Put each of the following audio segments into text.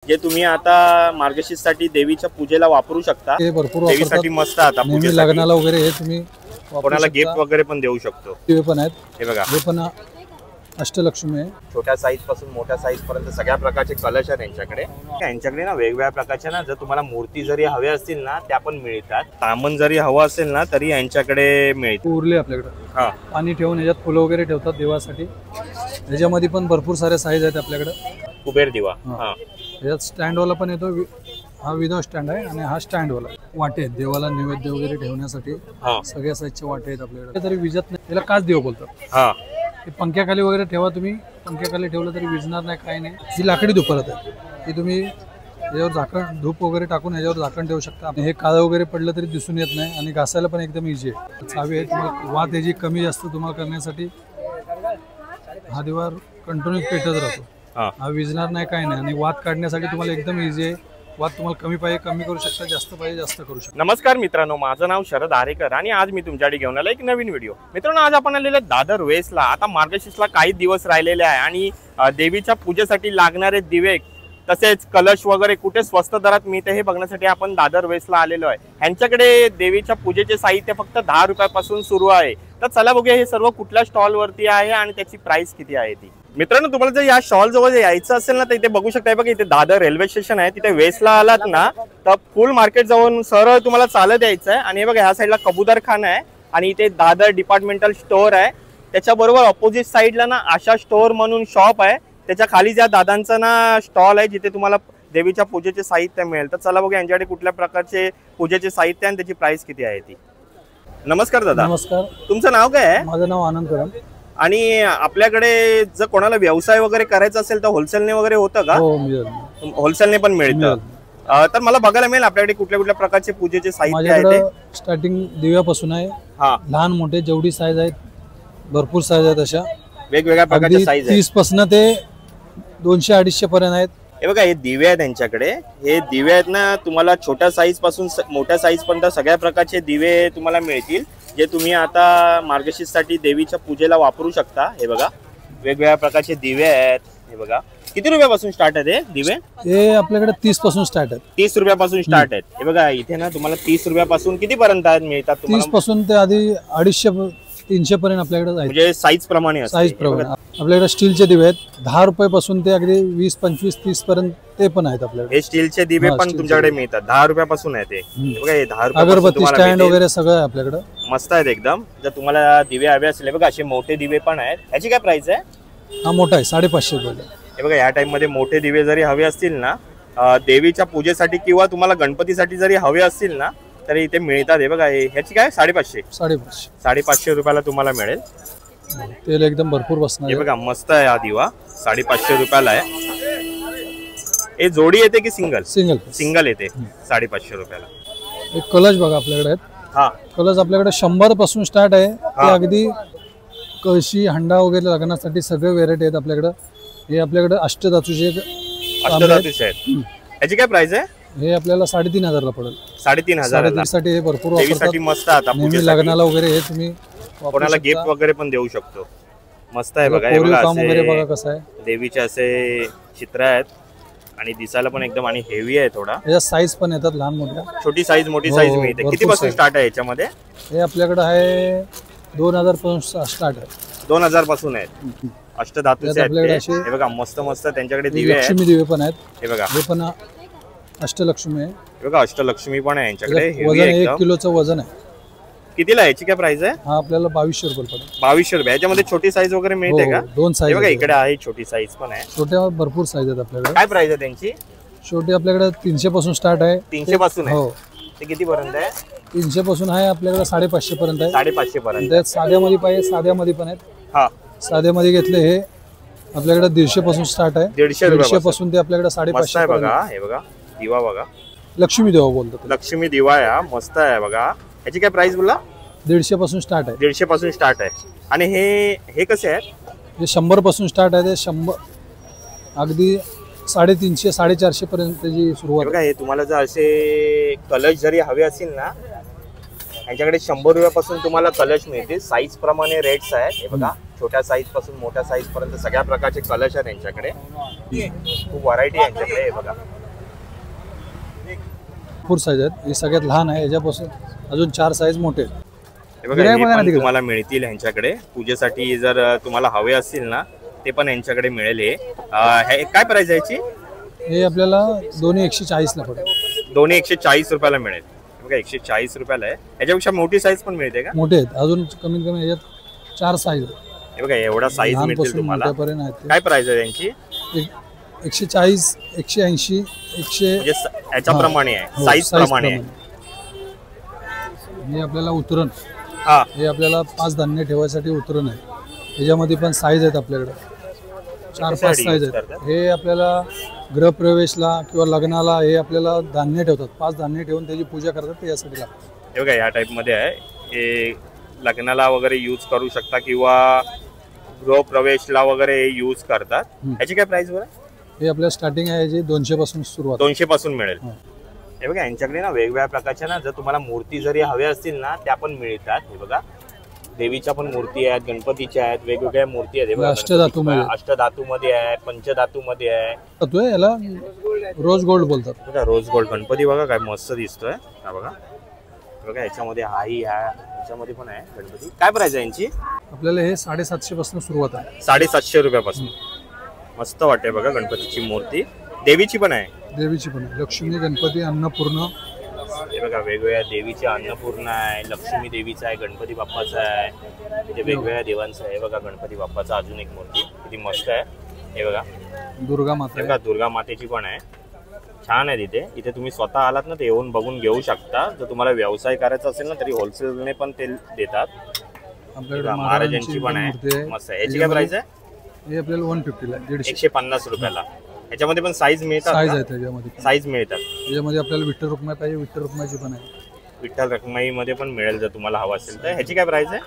जे तुम्ही आता मार्गशीर्षसाठी देवीच्या पूजेला वापरू शकता। हे भरपूर देवीसाठी मस्त आता नेहमी लग्नाला वगैरे हे तुम्ही कोणाला गिफ्ट वगैरे पण देऊ शकतो। ते पण आहेत, हे बघा, हे पण अष्टलक्ष्मी आहे। छोट्या साईज पासून मोठ्या साईज पर्यंत सगळ्या प्रकारचे कलश आहेत यांच्याकडे। यांच्याकडे ना वेगवेगळ्या प्रकारच्या ना, जर तुम्हाला मूर्ती जरी हवे असतील ना त्या पण मिळतात। सामान जरी हवं असेल ना तरी यांच्याकडे मिळतं। उरले आपल्याकडे हा, पाणी ठेवून याच्यात फुलं वगैरे ठेवतात देवासाठी। याच्यामध्ये पण भरपूर सारे साईज आहेत आपल्याकडे। कुबेर दिवा, हा, याच्यात स्टँड वाला पण येतो, हा विदाउट स्टँड आहे आणि हा स्टँड वाला। वाटे आहेत देवाला नैवेद्य वगैरे ठेवण्यासाठी, सगळ्या साईजचे वाटे आहेत आपल्याकडे। तरी विजत नाही, याला काच देव बोलतात। हा, हे पंख्याखाली वगैरे ठेवा तुम्ही, पंख्याखाली ठेवलं तरी विजणार नाही, काही नाही। ही लाकडी धुपरत आहे, ही तुम्ही याच्यावर झाकण धूप वगैरे टाकून याच्यावर झाकण ठेवू शकता। हे काळं वगैरे पडलं तरी दिसून येत नाही आणि घासायला पण एकदम इझी आहे। चावी आहे, तुम्हाला वात याची कमी जास्त तुम्हाला करण्यासाठी हा दिवा कंटिन्यू पेटत राहतो। हा विजणार नाही, काही नाही। आणि वात काढण्यासाठी तुम्हाला एकदम इझी आहे। वात तुम्हाला कमी पाहिजे कमी करू शकता, जास्त पाहिजे जास्त करू शकता। नमस्कार मित्रांनो, माझं नाव शरद आरेकर आणि आज मी तुमच्यासाठी घेऊन आलो एक नवीन व्हिडिओ। मित्रांनो, आज आपण आलेले दादर वेस्टला। आता मार्गशीर्षला काही दिवस राहिलेले आहे आणि देवीच्या पूजेसाठी लागणारे दिवे तसेच कलश वगैरे कुठे स्वस्त दरात मिळते हे बघण्यासाठी आपण दादर वेस्टला आलेलो आहे। यांच्याकडे देवीच्या पूजेचे साहित्य फक्त 10 रुपयापासून सुरू आहे। तर चला बघूया हे सर्व कुठल्या स्टॉल वरती आहे आणि त्याची प्राइस किती आहे ती। मित्रांनो, तुम्हाला जर या स्टॉल जवळ यायचं असेल ना तर इथे बघू शकता, बघा इथे दादर रेल्वे स्टेशन आहे। तिथे वेस्टला आलात ना तर फुल मार्केट जाऊन सरळ तुम्हाला चालत यायचं आहे। आणि हे बघा ह्या साईडला कबूतर खाना आहे आणि इथे दादर डिपार्टमेंटल स्टोअर आहे। त्याच्याबरोबर ऑपोजिट साईडला ना आशा स्टोअर म्हणून शॉप आहे। त्याच्या खाली ज्या दादांचा ना स्टॉल आहे जिथे तुम्हाला देवीच्या पूजेचे साहित्य मिळेल। तर चला बघा यांच्याकडे कुठल्या प्रकारचे पूजेचे साहित्य आणि त्याची प्राइस किती आहे ती। नमस्कार दादा। नमस्कार, तुमचं नाव काय आहे? माझं नाव आनंद कदम। आणि आपल्याकडे जर कोणाला व्यवसाय वगैरे करायचा असेल तर होलसेलने वगैरे होतं का? हो, मिळेल, होलसेलने पण मिळतं। तर मला बघायला मिळेल आपल्याकडे कुठल्या कुठल्या प्रकारचे पूजेचे साहित्य आहे ते। स्टार्टिंग दिव्यापासून आहे, हा, लहान मोठे जेवढी साईज आहेत भरपूर साईज आहेत, अशा वेगवेगळ्या प्रकारच्या साईज आहेत। 30 पासून ते 200-250 पर्यंत आहेत। हे बघा हे दिवे आहेत त्यांच्याकडे। हे दिवे आहेत ना, तुम्हाला छोट्या साईज पासून मोठ्या साईज पर्यंत सगळ्या प्रकारचे दिवे तुम्हाला मिळतील, जे तुम्ही आता मार्गशीर्षसाठी देवीच्या पूजेला वापरू शकता। हे बघा वेगवेगळ्या प्रकारचे दिवे आहेत। हे बघा किती रुपयापासून स्टार्ट आहेत हे दिवे? हे आपल्याकडे 30 पासून स्टार्ट आहेत। 30 रुपयापासून स्टार्ट आहेत। हे बघा इथे ना तुम्हाला 30 रुपयापासून किती पर्यंत मिळतात तुम्हाला? 30 पासून ते आधी 250-300 पर्यंत आपल्याकडे आहेत। म्हणजे साईज प्रमाणे असते। साईज प्रमाणे आपल्याकडे स्टीलचे दिवे आहेत 10 रुपयापासून ते अगदी 20, 25, 30 पर्यंत ते पण आहेत आपल्याकडे। हे स्टीलचे दिवे पण तुमच्याकडे मिळतात, 10 रुपयापासून आहे ते। बघा हे 10 रुपये, अगरबत्ती स्टँड वगैरे सगळं आहे आपल्याकडे, मस्त आहेत एकदम। जर तुम्हाला दिवे हवे असले बघा असे मोठे दिवे पण आहेत। याची काय प्राइस आहे? हा मोठा आहे 550 रुपये। हे बघा या टाइम मध्ये मोठे दिवे जरी हवे असतील ना देवीच्या पूजेसाठी किंवा तुम्हाला गणपतीसाठी जरी हवे असतील ना तरी इथे मिळतात। हे बघा ह्याची काय 550 रुपयाला तुम्हाला मिळेल। तेल एकदम भरपूर बसणार। हे बघा मस्त आहे हा दिवा, 550 रुपयाला आहे। हे जोडी येते की सिंगल? सिंगल येते 550 रुपयाला। एक कलश बघा आपल्याकडे आहेत। हा, कलश आपल्याकडे 100 पासून स्टार्ट आहे, ते अगदी कळशी हंडा वगैरे लग्नासाठी सगळे व्हेरायटी आहेत आपल्याकडे। हे आपल्याकडे अष्टधातूचे आहेत। याची काय प्राइस आहे? हे आपल्याला 3500 ला पडेल। 3500 साठी हे भरपूर देवीसाठी मस्त आता नेहमी लग्नाला वगैरे हे तुम्ही कोणाला गिफ्ट वगैरे पण देऊ शकतो। मस्त आहे बघा, हे बघा कसं आहे देवीचे असे चित्र आहेत आणि दिसायला पण एकदम आणि हेवी आहे थोडा। याच्या साईज पण येतात लहान मोठ्या, छोटी साईज मोठी साईज मिळते। किती पासून स्टार्ट आहे याच्यामध्ये? हे आपल्याकडे आहे 2000 पासून स्टार्ट आहे। 2000 पासून आहेत। अष्टधातूचे आहेत। हे बघा मस्त मस्त त्यांच्याकडे दिवे आहेत। लक्ष्मी दिवे पण आहेत। हे बघा हे पण अष्टलक्ष्मी आहे। हे बघा अष्टलक्ष्मी पण आहे यांच्याकडे। वजन 1 किलोचं वजन आहे। कितीला याची काय प्राइस आहे? हा आपल्याला 2200 रुपये पडेल। 2200 रुपये। याच्यामध्ये छोटी साईज वगैरे मिळते का? 2 साईज बघा इकडे आहे, छोटी साईज पण आहे। छोट्या भरपूर साईज आहेत आपल्याकडे। काय प्राइस आहे त्यांची? छोटी आपल्याकडे 300 पासून स्टार्ट आहे। 300 पासून आहे? हो। ते किती पर्यंत आहे? 300 पासून आहे आपल्याकडे 550 पर्यंत आहे। 550 पर्यंत। त्यात साध्यामध्ये पाहिजे साध्यामध्ये पण आहेत। हा, साध्यामध्ये घेतले हे आपल्याकडे 150 पासून स्टार्ट आहे। 150 पासून ते आपल्याकडे 550 आहे बघा। हे बघा दिवा बघा, लक्ष्मी दिवा बोलतात। लक्ष्मी दिवा आहे, मस्त आहे बघा। याची काय प्राइस बोलला? 150 पासून स्टार्ट आहे। 150 पासून स्टार्ट आहे। आणि हे कसे आहेत? हे 100 पासून स्टार्ट आहे। ते 100 अगदी 350-450 पर्यंत त्याची सुरुवात बघा। हे तुम्हाला जर असे कलश जरी हवे असतील ना यांच्याकडे 100 रुपयापासून तुम्हाला कलश मिळतील। साईज प्रमाणे रेट्स आहेत। हे बघा छोट्या साईज पासून मोठ्या साईज पर्यंत सगळ्या प्रकारचे कलश आहेत यांच्याकडे. खूप व्हरायटी आहे यांच्याकडे. हे बघा भरपूर साईज आहेत. ही सगळ्यात लहान आहे, याच्यापासून अजून 4 साईज मोठे आहेत. हे बघा हे पण तुम्हाला मिळतील यांच्याकडे. पूजेसाठी जर तुम्हाला हवे असतील ना ते पण यांच्याकडे मिळेल. हे काय प्राइस आहे याची? हे आपल्याला दोन्ही 140 ला पडेल. दोन्ही 140 रुपयाला मिळेल. बघा 140 रुपयाला आहे. याच्यापेक्षा मोठी साईज पण मिळते का? मोठे आहेत, अजून कमीत कमी याच्यात 4 साईज. हे बघा एवढा साईज मिळतील तुम्हाला. काय प्राइस आहे यांची? 140, 180, 100 म्हणजे याच्याप्रमाणे आहे, साईज प्रमाणे आहे. हे आपल्याला उतरण, हा हे आपल्याला 5 धान्य ठेवायसाठी उतरण आहे. याच्यामध्ये पण साईज आहेत आपल्याकडे, 4-5 साईज आहेत. हे आपल्याला गृहप्रवेशला किंवा लग्नाला हे आपल्याला धान्य ठेवतात. 5 धान्य ठेवून त्याची पूजा करतात, ते यासाठी लागतात. हे बघा या टाइप मध्ये आहे. हे लग्नाला वगैरे यूज करू शकता किंवा गृहप्रवेशला वगैरे यूज करतात. याची काय प्राइस बरं? हे आपल्या स्टार्टिंग आहे याची 200 पासून सुरुवात. 200 पासून मिळेल. हे बघा यांच्याकडे ना वेगवेगळ्या प्रकारच्या ना जर तुम्हाला मूर्ती जरी हव्या असतील ना त्या पण मिळतात. हे बघा देवीच्या पण मूर्ती आहेत, गणपतीच्या आहेत, वेगवेगळ्या मूर्ती आहेत. अष्टधातू मध्ये आहे, पंचधातू मध्ये आहे. याला रोज गोल्ड बोलतात. बघा रोज गोल्ड गणपती बघा काय मस्त दिसतोय. हा बघा बघा याच्यामध्ये हाही आहे, याच्यामध्ये पण आहे गणपती. काय प्राइस आहे यांची? आपल्याला हे 750 पासून सुरुवात आहे. 750 रुपयापासून. मस्त वाटते बघा गणपतीची मूर्ती. देवीची पण आहे. देवीची पण आहे, लक्ष्मी, गणपती, अन्नपूर्ण. हे बघा वेगवेगळ्या देवीची अन्नपूर्णा आहे, लक्ष्मी देवीचा आहे, गणपती बाप्पाचा आहे. इथे वेगवेगळ्या देवांचा आहे. बघा गणपती बाप्पाचा अजून एक मूर्ती किती मस्त आहे. हे बघा दुर्गा माता. बघा दुर्गा मातेची पण आहे, छान आहे. इथे तुम्ही स्वतः आलात ना ते येऊन बघून घेऊ शकता. जर तुम्हाला व्यवसाय करायचा असेल ना तरी होलसेलने पण ते देतात. आपल्याकडे महाराजांची पण आहे, मस्त आहे. याची काय प्राइस आहे? हे आपल्याला 150 ला, 150 रुपयाला. याच्यामध्ये पण साईज मिळतात. साईज आहे त्याच्यामध्ये, साईज मिळतात. याच्यामध्ये आपल्याला विठ्ठल रुक्माई पाहिजे, विठ्ठल रुक्माईची पण आहे. विठ्ठल रुक्माई मध्ये पण मिळेल जर तुम्हाला हवा असेल तर. ह्याची काय प्राइस आहे?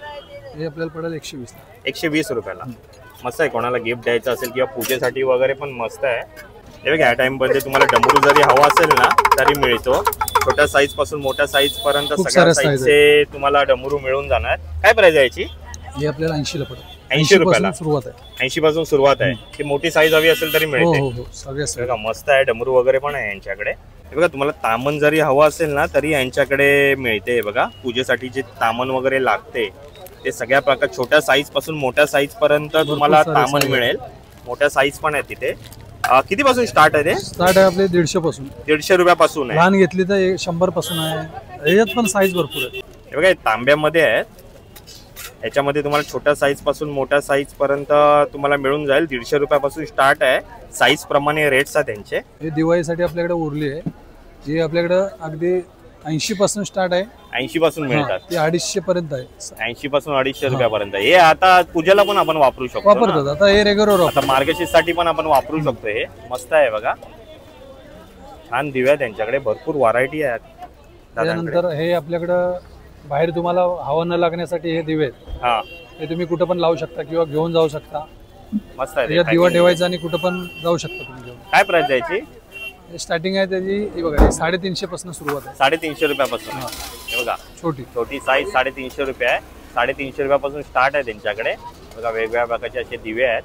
हे आपल्याला पडेल 120 ला. 120 रुपयाला. मस्त आहे. कोणाला गिफ्ट द्यायचं असेल किंवा पूजेसाठी वगैरे पण मस्त आहे. हे बघा या टाइम मध्ये तुम्हाला डमरू जरी हवा असेल ना तरी मिळतो. छोट्या साईज पासून मोठ्या साईज पर्यंत सगळ्या साईजचे तुम्हाला डमरू मिळून जाणार. काय प्राइस आहे याची? हे आपल्याला 80 ला पडेल. 80 रुपयाला सुरुवात आहे. 80 पासून सुरुवात आहे. ती मोठी साईज हवी असेल तरी मिळते. हो सगळ्या बघा मस्त आहे. डमरू वगैरे पण आहे यांच्याकडे. हे बघा तुम्हाला तामन जरी हवं असेल ना तरी यांच्याकडे मिळते. बघा पूजेसाठी जे तामन वगैरे लागते ते सगळ्या प्रकार छोट्या साईज पासून मोठ्या साईज पर्यंत तुम्हाला तामन मिळेल. मोठ्या साईज पण आहे तिथे. किती पासून स्टार्ट आहे ते? स्टार्ट आहे आपले 150 पासून. 150 रुपयापासून आहे. लहान घेतली तर 100 पासून आहे. याच्यात पण साईज भरपूर आहे. हे बघा तांब्यामध्ये आहेत. याच्यामध्ये तुम्हाला छोट्या साईज पासून मोठ्या साईज पर्यंत तुम्हाला मिळून जाईल. 150 रुपयापासून स्टार्ट आहे. साईज प्रमाणे रेट्स आहेत त्यांचे. हे दिवाळीसाठी आपल्याकडे उरली आहे. ही आपल्याकडे अगदी 80 पासून स्टार्ट आहे. 80 पासून मिळतात. ते 250 पर्यंत आहे. 80 पासून 250 रुपयापर्यंत. हे आता पूजेला पण आपण वापरू शकतो. वापरतात आता हे रेग्युलर. आता मार्गशीर्ष साठी पण आपण वापरू शकतो. हे मस्त आहे बघा. छान दिवे आहेत त्यांच्याकडे. भरपूर व्हरायटी आहेत. त्यानंतर हे आपल्याकडं बाहेर तुम्हाला हवा न लागण्यासाठी हे दिवे आहेत. हा हे तुम्ही कुठं पण लावू शकता किंवा घेऊन जाऊ शकता. मस्त आहे. यात दिवा ठेवायचा आणि कुठं पण जाऊ शकता तुम्ही घेऊन. काय प्राइस द्यायची? स्टार्टिंग आहे त्याची. हे बघा 350 पासून सुरुवात आहे. 350 रुपयापासून. हे बघा छोटी साईज 350 रुपये आहे. 350 रुपयापासून स्टार्ट आहे त्यांच्याकडे. बघा वेगवेगळ्या प्रकारचे असे दिवे आहेत.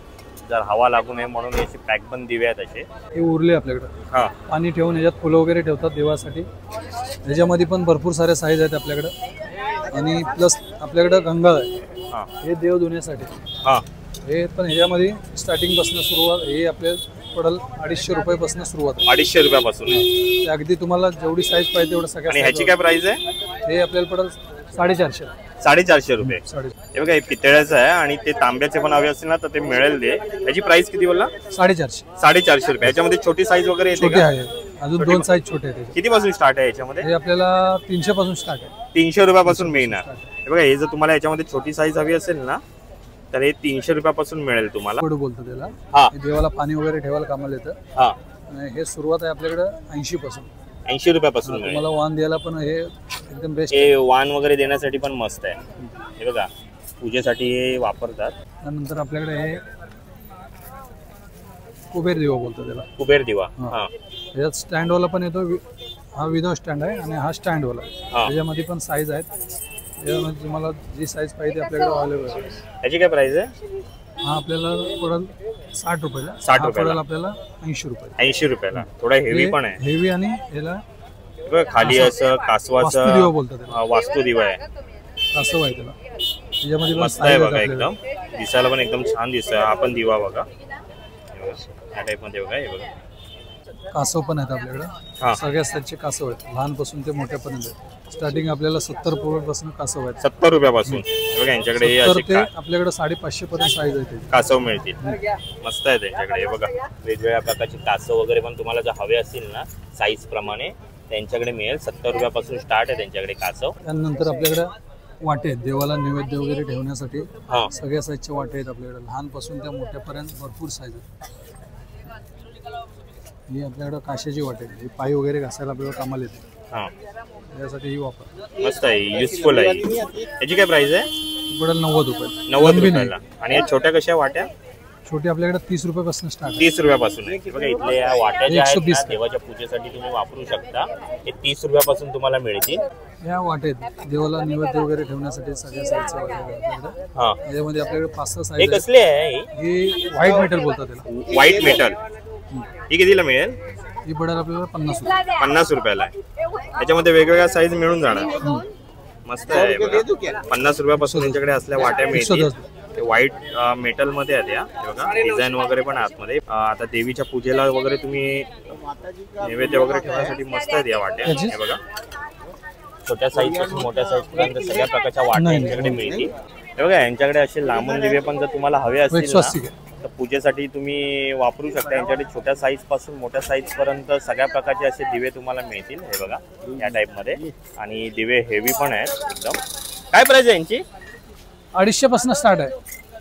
जर हवा लागू नये म्हणून असे पॅक पण दिवे आहेत असे. हे उरले आपल्याकडे. हा पाणी ठेवून याच्यात फुलं वगैरे ठेवतात देवासाठी. याच्यामध्ये पण भरपूर सारे साईज आहेत आपल्याकडे. आणि प्लस आपल्याकडे गंगा आहे. हे देव धुण्यासाठी. हा हे पण ह्याच्यामध्ये स्टार्टिंग पासून सुरुवात. हे आपल्याला पडेल 250 रुपयापासून सुरुवात आहे. 250 रुपयापासून. अगदी तुम्हाला जेवढी साईज पाहिजे तेवढं सगळ्या. आणि ह्याची काय प्राइस आहे? हे आपल्याला पडेल 450. 450 रुपये. हे बघा हे पितळ्याचं आहे आणि ते तांब्याचे पण हवे असतील ना तर ते मिळेल. ते याची प्राइस किती बोलला? 450. 450 रुपये. याच्यामध्ये छोटी साईज वगैरे येते का? अजून 2 साईज छोटे आहेत. किती पासून स्टार्ट आहे याच्यामध्ये? हे आपल्याला 300 पासून स्टार्ट आहे. 300 रुपयापासून मिळणार. हे बघा हे जर तुम्हाला याच्यामध्ये छोटी साईज हवी असेल ना तर हे 300 रुपयापासून मिळेल तुम्हाला. बोलतो त्याला. हा देवाला पाणी वगैरे ठेवायला कामाला येतं. हा हे सुरुवात आहे आपल्याकडे 80 पासून. 80 रुपयापासून तुम्हाला वाण द्यायला पण हे एकदम बेस्ट. हे वाण वगैरे देण्यासाठी पण मस्त आहे. हे बघा पूजेसाठी हे वापरतात. त्यानंतर आपल्याकडे हे कुबेर दिवा बोलतो त्याला. कुबेर दिवा. हा यात स्टँड वाला पण येतो. हा विदाउट स्टँड आहे आणि हा स्टँड वाला. त्याच्यामध्ये पण साईज आहेत. यामध्ये तुम्हाला जी साईज पाहिजे आपल्याकडे अवेलेबल आहे. याची काय प्राइस आहे? हा आपल्याला पडेल 60 रुपयाला. 60 रुपयाला. पडेल आपल्याला 80 रुपये. 80 रुपयाला. थोडा हेवी पण आहे. हेवी आणि याला बघा खाली असं कासवाचं वास्तू दिवा बोलतात त्याला. वास्तू दिवा आहे. कासव आहे त्याला. त्याच्यामध्ये पण मस्त आहे size बघा, आहेत एकदम दिसायला पण एकदम छान दिसतोय. हा पण दिवा बघा, या टाइप मध्ये बघा. हे बघा कासव पण आहेत हा. आपल्याकडे. सगळ्या साईजचे कासव आहेत, लहानपासून ते मोठ्यापर्यंत. स्टार्टिंग आपल्याला 70 रुपयापासून कासव आहेत. 70 रुपयापासून. हे बघा यांच्याकडे हे 70 असे ते आपल्याकडे 550 पर्यंत साईज आहे त्याची. कासव मिळतील. मस्त आहे त्यांच्याकडे. हे बघा वेगवेगळ्या प्रकारचे कासव वगैरे पण तुम्हाला जर हवे असतील ना साईज प्रमाणे त्यांच्याकडे मिळेल. 70 रुपयापासून स्टार्ट आहे त्यांच्याकडे कासव. त्यानंतर आपल्याकडे वाटे आहेत देवाला नैवेद्य वगैरे ठेवण्यासाठी. हा सगळ्या साईजचे वाटे आहेत आपल्याकडे, लहानपासून त्या मोठ्यापर्यंत भरपूर साईज आहेत. ही आपल्याकडे काशाची वाटे आहेत. ही पाय वगैरे घासायला आपल्याला कामाला येते. हा त्यासाठी ही वापर. मस्त आहे, युजफुल आहे. याची काय प्राइस आहे? पडेल 90 रुपये. 90 रुपयाला. आणि या छोट्या कशा वाट्या? छोटी आपल्याकडे 30 रुपयापासून स्टार्ट आहे. 30 रुपयापासून आहे. बघा इथले या वाट्या ज्या आहेत 120 ना, देवाच्या पूजेसाठी तुम्ही वापरू शकता. हे 30 रुपयापासून तुम्हाला मिळतील. या वाटे आहेत देवाला नैवेद्य वगैरे ठेवण्यासाठी सगळ्या साईजच्या वाटे आहेत आपल्याकडे. हा याच्यामध्ये आपल्याकडे 5-6 हे साईज आहेत. कसले आहे? ही व्हाईट मेटल बोलतात त्याला. White metal. ही कितीला मिळेल? ही पडेल आपल्याला 50 रुपये. 50 रुपयाला आहे. त्याच्यामध्ये वेगवेगळ्या साईज मिळून जाणार. मस्त आहे बघा. 50 रुपयापासून त्यांच्याकडे असल्या वाट्या मिळतील. 110. ते व्हाईट मेटल मध्ये आहेत या. हे बघा डिझाईन वगैरे पण आतमध्ये. आता देवीच्या पूजेला वगैरे तुम्ही नैवेद्य वगैरे ठेवण्यासाठी मस्त आहेत या वाट्या. हे बघा छोट्या साईज पासून मोठ्या साईज पर्यंत सगळ्या प्रकारच्या वाट्या यांच्याकडे मिळतील. हे बघा यांच्याकडे असे लांबून दिवे पण जर तुम्हाला हवे असतील ना, तर पूजेसाठी तुम्ही वापरू शकता. यांच्याकडे छोट्या साईज पासून मोठ्या साईज पर्यंत सगळ्या प्रकारचे असे दिवे तुम्हाला मिळतील. हे बघा या टाइप मध्ये. आणि दिवे हेवी पण आहेत एकदम. काय प्राइस आहे यांची? 250 पासून स्टार्ट आहे.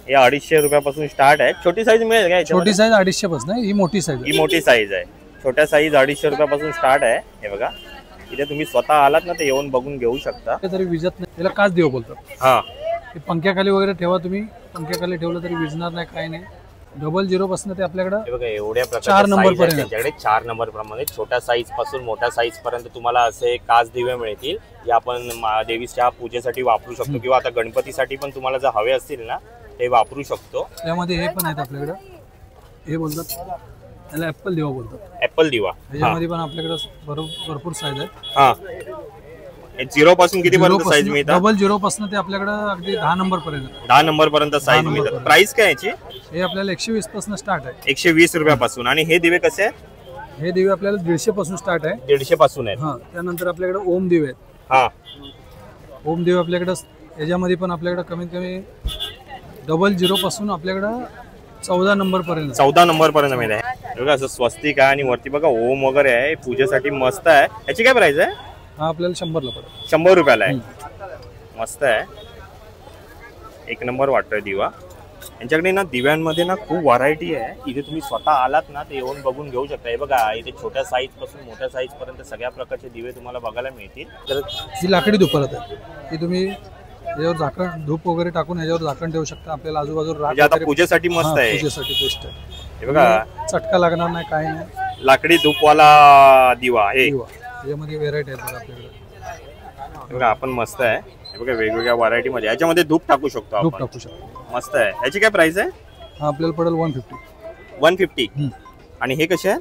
हे 250 रुपयापासून स्टार्ट आहे. छोटी साईज मिळेल का? छोटी साईज 250 पासून आहे. ही मोठी साईज ही मोठी साईज आहे. छोट्या साईज 250 रुपयापासून स्टार्ट आहे. हे बघा इथे तुम्ही स्वतः आलात ना, ते येऊन बघून घेऊ शकता. तरी विजत नाही. त्याला काच देव बोलतात. हा पंख्याखाली वगैरे ठेवा तुम्ही. पंख्याखाली ठेवलं तरी विजणार नाही, काही नाही. 00 पासून ते आपल्याकडे हे बघा एवढ्या 4 प्रकारचे नंबर साईज आहेत पर्यंत. त्यांच्याकडे. 4 नंबर प्रमाणे छोट्या साईज पासून मोठ्या साईज पर्यंत तुम्हाला असे काच दिवे मिळतील, जे आपण देवीच्या पूजेसाठी वापरू शकतो. किंवा आता गणपतीसाठी पण तुम्हाला जर हवे असतील ना ते वापरू शकतो. त्यामध्ये हे पण आहेत आपल्याकडे. हे बोलतात त्याला ऍपल दिवा बोलतात. ऍपल दिवा. त्याच्यामध्ये पण आपल्याकडे भरपूर साईज आहेत. हा 0 पासून किती पर्यंत साईज मिळतात? 00 पासून ते आपल्याकडे अगदी 10 नंबर पर्यंत. 10 नंबर पर्यंत साईज नंबर मिळतात. पर्यंत. प्राइस काय याची? हे आपल्याला 120 पासून स्टार्ट आहे. 120 रुपयापासून. आणि हे दिवे कसे आहेत? हे दिवे आपल्याला 150 पासून स्टार्ट आहे. 150 पासून आहेत. हा त्यानंतर आपल्याकडे ओम दिवे आहेत. हा ओम दिवे आपल्याकडे याच्यामध्ये पण आपल्याकडे कमीत कमी 00 पासून आपल्याकडे 14 नंबर पर्यंत. 14 नंबर पर्यंत मिळते. बघा असं स्वस्तिक आहे आणि वरती बघा ओम वगैरे आहे. पूजेसाठी मस्त आहे. याची काय प्राइस आहे? हा आपल्याला 100 ला पडेल. 100 रुपयाला आहे. मस्त आहे, एक नंबर वाटतोय दिवा. यांच्याकडे ना दिव्यांमध्ये ना खूप व्हरायटी आहे. इथे तुम्ही स्वतः आलात ना ते येऊन बघून घेऊ शकता. हे बघा इथे छोट्या साईज पासून मोठ्या साईज पर्यंत सगळ्या प्रकारचे दिवे तुम्हाला बघायला मिळतील. तर ही लाकडी धुपरत आहे. ही तुम्ही याच्यावर झाकण धूप वगैरे टाकून याच्यावर झाकण ठेवू शकता. आपल्याला आजूबाजूला म्हणजे आता पूजेसाठी मस्त आहे. पूजेसाठी बेस्ट आहे. हे बघा चटका लागणार नाही, काही नाही. लाकडी धूपवाला दिवा. हे यामध्ये व्हेरायटी आहेत बघा आपल्याकडे. हे बघा आपण मस्त आहे. हे बघा वेगवेगळ्या व्हरायटी मध्ये याच्यामध्ये धूप टाकू शकतो धूप आपण. टाकू शकतो. मस्त आहे. याची काय प्राइस आहे? हा आपल्याला पडेल 150. 150. आणि हे कसे आहे?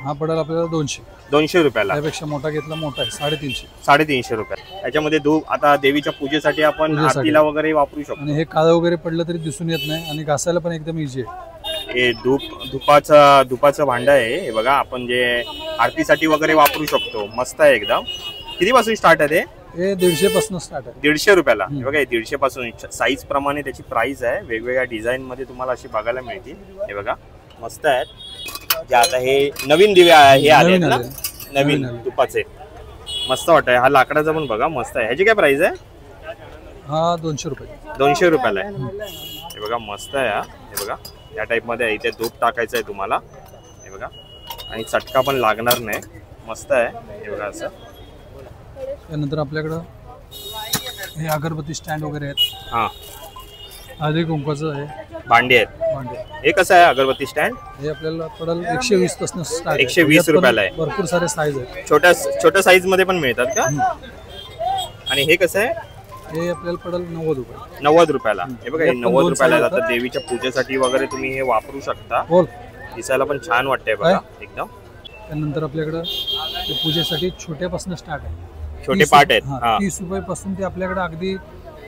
हा पडेल आपल्याला 200. 200 रुपयाला. त्यापेक्षा मोठा घेतला मोठा आहे 350. 350 रुपये. याच्यामध्ये धूप आता देवीच्या पूजेसाठी आपण पूजेसाठी. आरतीला वगैरे वापरू शकतो. आणि हे काळं वगैरे पडलं तरी दिसून येत नाही आणि घासायला पण एकदम इझी आहे. हे धुपाचं भांड आहे. हे बघा आपण जे आरतीसाठी वगैरे वापरू शकतो. मस्त आहे एकदम. किती पासून स्टार्ट आहे ते? हे 150 पासून स्टार्ट आहे. 150 रुपयाला. हे बघा 150 पासून साईज प्रमाणे त्याची प्राइस आहे. वेगवेगळ्या डिझाईन मध्ये तुम्हाला अशी बघायला मिळतील. हे बघा मस्त आहेत. जे आता हे नवीन दिवे हे आले ना नवीन तुपाचे. मस्त वाटतंय. हा लाकडाचा पण बघा मस्त आहे. ह्याची काय प्राइस आहे? हा 200 रुपये. 200 रुपयाला आहे. हे बघा मस्त आहे. हे बघा या टाइप मध्ये इथे धूप टाकायचं आहे तुम्हाला. हे बघा आणि चटका पण लागणार नाही. मस्त आहे. हे बघा असं. त्यानंतर आपल्याकडं हे अगरबत्ती स्टँड वगैरे आहेत. हा हळदी कुंकवाचं आहे भांडी आहेत. भांडे. हे कसं आहे अगरबत्ती स्टँड? हे आपल्याला पडेल 120 पासून स्टार्ट आहे. 120 रुपयाला आहे. भरपूर सारे साईज आहेत. छोट्या साईज मध्ये पण मिळतात का? आणि हे कसं आहे? हे आपल्याला पडेल 90 रुपये. 90 रुपयाला. हे बघा, हे यात पण 90 दोन रुपयाला size जातं. देवीच्या पूजेसाठी वगैरे तुम्ही हे वापरू शकता. बोल. दिसायला पण छान वाटतंय बघा एकदम. त्यानंतर आपल्याकडे ते पूजेसाठी छोट्यापासून स्टार्ट आहे. छोटे पार्ट आहेत. हा, 30 रुपयापासून ते आपल्याकडे अगदी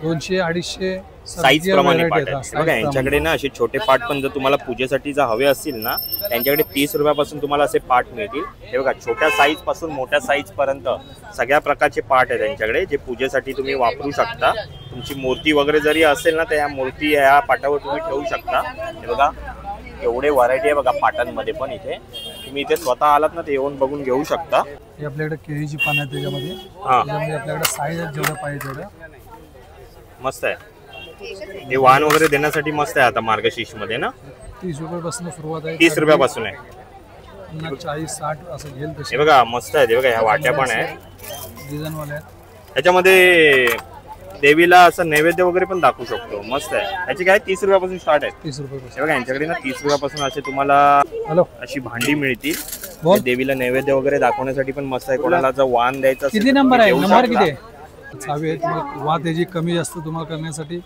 200 250 साईज प्रमाणे पार्ट आहेत. हे बघा, यांच्याकडे ना असे छोटे पार्ट पण जर तुम्हाला पूजेसाठी जर हवे असतील ना, त्यांच्याकडे 30 रुपयापासून तुम्हाला असे पार्ट मिळतील. हे बघा, छोट्या साईज पासून मोठ्या साईज पर्यंत सगळ्या प्रकारचे पार्ट आहेत त्यांच्याकडे, जे पूजेसाठी तुम्ही वापरू शकता. तुमची मूर्ती वगैरे जरी असेल ना, तर या मूर्ती या पाटावर तुम्ही ठेवू शकता. हे बघा, एवढे व्हरायटी आहे बघा पाटांमध्ये पण. इथे तुम्ही इथे स्वतः आलात ना, ते येऊन बघून घेऊ शकता. हे आपल्याकडे केळीची पानं आहेत त्याच्यामध्ये. हा, त्याच्यामध्ये आपल्याकडे साईज आहेत जेवढ्या पाहिजे तेवढ्या. मस्त आहे. हे वाण वगैरे देण्यासाठी मस्त आहे आता मार्गशीर्ष मध्ये ना. 30 रुपयापासून सुरुवात आहे. 30 रुपयापासून आहे. 50 40 60 असं घेईल हे तसे बघा, मस्त आहे. हे बघा, ह्या वाट्या पण आहे. डिझाईनवाले आहेत. त्याच्यामध्ये देवीला असं नैवेद्य वगैरे पण दाखवू शकतो. मस्त आहे. याची काय 30 रुपयापासून स्टार्ट आहे. 30 रुपयापासून. हे बघा, यांच्याकडे ना 30 रुपयापासून असे तुम्हाला हॅलो अशी भांडी मिळतील. बोल. ते देवीला नैवेद्य वगैरे दाखवण्यासाठी पण मस्त आहे. कोणाला जर वाण द्यायचं असेल किती तर नंबर तुम्ही आहे? देऊ नंबर शकता. किती आहे? चावी आहे. तुम्हाला वात याची कमी जास्त तुम्हाला करण्यासाठी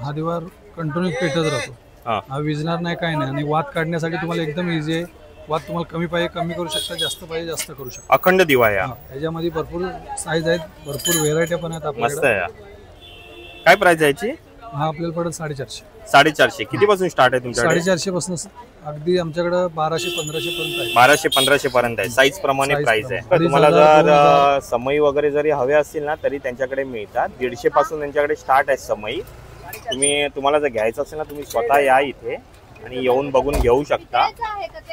हा दिवा कंटिन्यू पेटत राहतो. हा, हा विझणार नाही, काय नाही. आणि वात काढण्यासाठी तुम्हाला एकदम इझी आहे. वात तुम्हाला कमी पाहिजे कमी करू शकता, जास्त पाहिजे जास्त करू शकता. अखंड दिवा आहे हा. याच्यामध्ये भरपूर साईज आहेत, भरपूर व्हेरायटी पण आहेत मस्त आपल्याकडे. आहे हा. काय प्राइस आहे याची? हा आपल्याला पडेल 450. 450. किती पासून स्टार्ट आहे तुमच्याकडे? 450 पासून अगदी आमच्याकडे 1200-1500 पर्यंत आहे. 1200-1500 पर्यंत आहे. साईज प्रमाणे Size प्राइस आहे. प्रमाणे. तुम्हाला 2,000, जर 2,000 समई वगैरे जरी हवे असतील ना, तरी त्यांच्याकडे मिळतात. 150 पासून त्यांच्याकडे स्टार्ट आहे समई. तुम्हाला जर घ्यायचं असेल ना, तुम्ही स्वतः या इथे आणि येऊन बघून घेऊ शकता.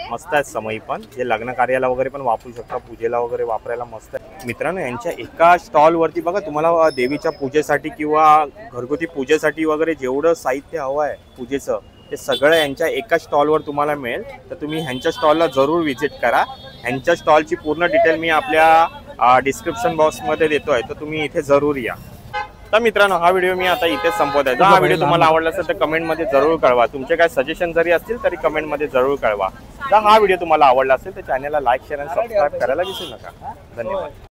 मस्त आहे समई पण, जे लग्न कार्याला वगैरे पण वापरू शकता, पूजेला वगैरे वापरायला मस्त आहे. मित्रांनो, यांच्या एका स्टॉल वरती बघा, तुम्हाला देवीच्या पूजेसाठी किंवा घरगुती पूजेसाठी वगैरे जेवढं साहित्य हवं आहे पूजेचं, ते सगळं यांच्या एका स्टॉलवर तुम्हाला मिळेल. तर तुम्ही ह्यांच्या स्टॉलला जरूर व्हिजिट करा. ह्यांच्या स्टॉलची पूर्ण डिटेल मी आपल्या डिस्क्रिप्शन बॉक्समध्ये देतोय, तर तुम्ही इथे जरूर या. तर मित्रांनो, हा व्हिडिओ मी आता इथेच संपवत आहे. जर हा व्हिडिओ तुम्हाला आवडला असेल तर कमेंटमध्ये जरूर कळवा. तुमचे काय सजेशन जरी असतील तरी कमेंटमध्ये जरूर कळवा. जर हा व्हिडिओ तुम्हाला आवडला असेल तर चॅनलला लाईक, शेअर आणि सबस्क्राईब करायला विसरू नका. धन्यवाद.